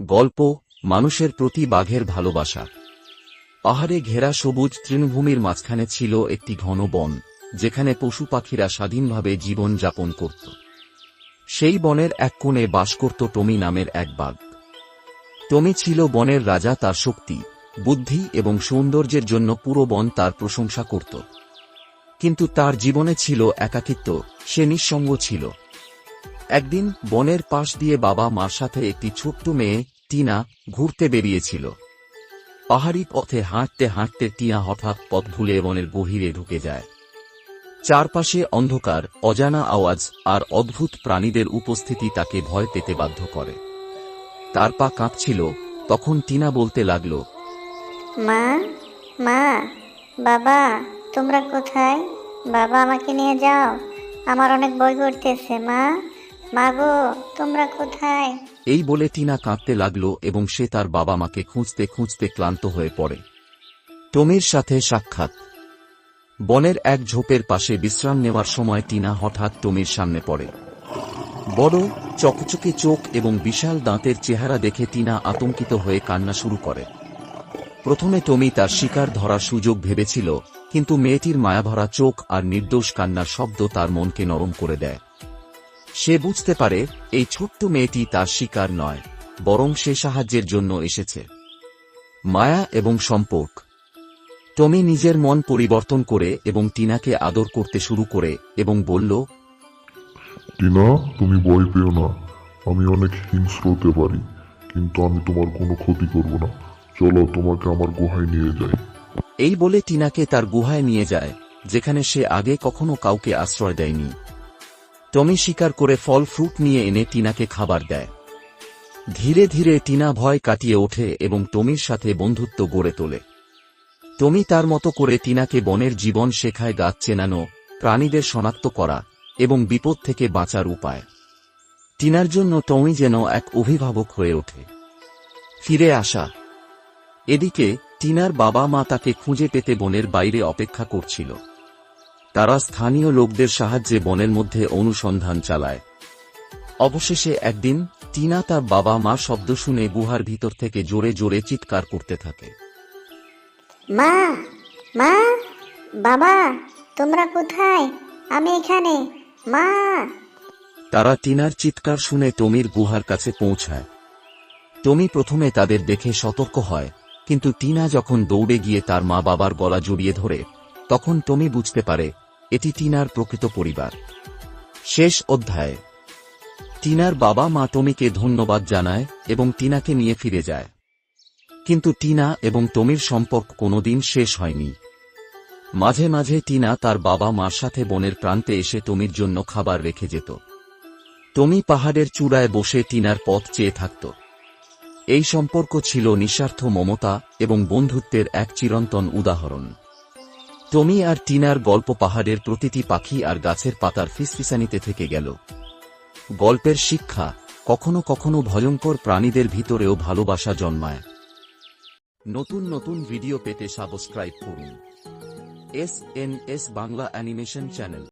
গল্প মানুষের প্রতি বাঘের ভালোবাসা। পাহাড়ে ঘেরা সবুজ তৃণভূমির মাঝখানে ছিল একটি ঘন বন, যেখানে পশু পাখিরা স্বাধীনভাবে জীবন যাপন করত। সেই বনের এক কোণে বাস করত টমি নামের এক বাঘ। টমি ছিল বনের রাজা। তার শক্তি, বুদ্ধি এবং সৌন্দর্যের জন্য পুরো বন তার প্রশংসা করত। কিন্তু তার জীবনে ছিল একাকিত্ব, সে নিঃসঙ্গ ছিল। একদিন বনের পাশ দিয়ে বাবা মার সাথে একটি ছোট্ট মেয়ে টিনা ঘুরতে বেরিয়েছিল। পাহাড়ি পথে হাঁটতে হাঁটতে টিনা হঠাৎ পথ ভুলে বনের গভীরে ঢুকে যায়। চারপাশে অন্ধকার, অজানা আওয়াজ আর অদ্ভুত প্রাণীদের উপস্থিতি তাকে ভয় পেতে বাধ্য করে। তার পা কাঁপছিল। তখন টিনা বলতে লাগল, মা, মা, বাবা, তোমরা কোথায়? বাবা, আমাকে নিয়ে যাও, আমার অনেক ভয় করতেছে। মা, মা গো, তোমরা কোথায়? এই বলে টিনা কাঁদতে লাগল এবং সে তার বাবা মাকে খুঁজতে খুঁজতে ক্লান্ত হয়ে পড়ে। টমির সাথে সাক্ষাৎ। বনের এক ঝোপের পাশে বিশ্রাম নেওয়ার সময় টিনা হঠাৎ টমির সামনে পড়ে। বড় চকচকে চোখ এবং বিশাল দাঁতের চেহারা দেখে টিনা আতঙ্কিত হয়ে কান্না শুরু করে। প্রথমে টমি তার শিকার ধরার সুযোগ ভেবেছিল, কিন্তু মেয়েটির মায়াভরা চোখ আর নির্দোষ কান্নার শব্দ তার মনকে নরম করে দেয়। সে বুঝতে পারে এই ছোট্ট মেয়েটি তার শিকার নয়, বরং সে সাহায্যের জন্য এসেছে। মায়া এবং সম্পর্ক। টমি নিজের মন পরিবর্তন করে এবং টিনাকে আদর করতে শুরু করে এবং বলল, টিনা, তুমি ভয় পেও না। আমি অনেক হিংস্র হতে পারি, কিন্তু আমি তোমার কোনো ক্ষতি করব না। চলো, তোমাকে আমার গুহায় নিয়ে যাই। এই বলে টিনাকে তার গুহায় নিয়ে যায়, যেখানে সে আগে কখনো কাউকে আশ্রয় দেয়নি। টমি শিকার করে ফল ফ্রুট নিয়ে এনে টিনাকে খাবার দেয়। ধীরে ধীরে টিনা ভয় কাটিয়ে ওঠে এবং টমির সাথে বন্ধুত্ব গড়ে তোলে। টমি তার মতো করে টিনাকে বনের জীবন শেখায়, গাছ চেনানো, প্রাণীদের শনাক্ত করা এবং বিপদ থেকে বাঁচার উপায়। টিনার জন্য টমি যেন এক অভিভাবক হয়ে ওঠে। ফিরে আসা। এদিকে টিনার বাবা মা তাকে খুঁজে পেতে বনের বাইরে অপেক্ষা করছিল। তারা স্থানীয় লোকদের সাহায্যে বনের মধ্যে অনুসন্ধান চালায়। অবশেষে একদিন টিনা তার বাবা মা শব্দ শুনে গুহার ভিতর থেকে জোরে জোরে চিৎকার করতে থাকে। মা, মা, বাবা, তোমরা কোথায়? আমি এখানে, মা। তারা টিনার চিৎকার শুনে টমির গুহার কাছে পৌঁছায়। টমি প্রথমে তাদের দেখে সতর্ক হয়, কিন্তু টিনা যখন দৌড়ে গিয়ে তার মা বাবার গলা জড়িয়ে ধরে, তখন টমি বুঝতে পারে এটি টিনার প্রকৃত পরিবার। শেষ অধ্যায়ে টিনার বাবা মা টমিকে ধন্যবাদ জানায় এবং টিনাকে নিয়ে ফিরে যায়। কিন্তু টিনা এবং টমির সম্পর্ক কোনোদিন শেষ হয়নি। মাঝে মাঝে টিনা তার বাবা মার সাথে বনের প্রান্তে এসে টমির জন্য খাবার রেখে যেত। টমি পাহাড়ের চূড়ায় বসে টিনার পথ চেয়ে থাকত। এই সম্পর্ক ছিল নিঃস্বার্থ মমতা এবং বন্ধুত্বের এক চিরন্তন উদাহরণ। টমি আর টিনার গল্প পাহাড়ের প্রতিটি পাখি আর গাছের পাতার ফিসফিসানিতে থেকে গেল। গল্পের শিক্ষা, কখনো কখনো ভয়ঙ্কর প্রাণীদের ভিতরেও ভালোবাসা জন্মায়। নতুন নতুন ভিডিও পেতে সাবস্ক্রাইব করুন এসএনএস বাংলা অ্যানিমেশন চ্যানেল।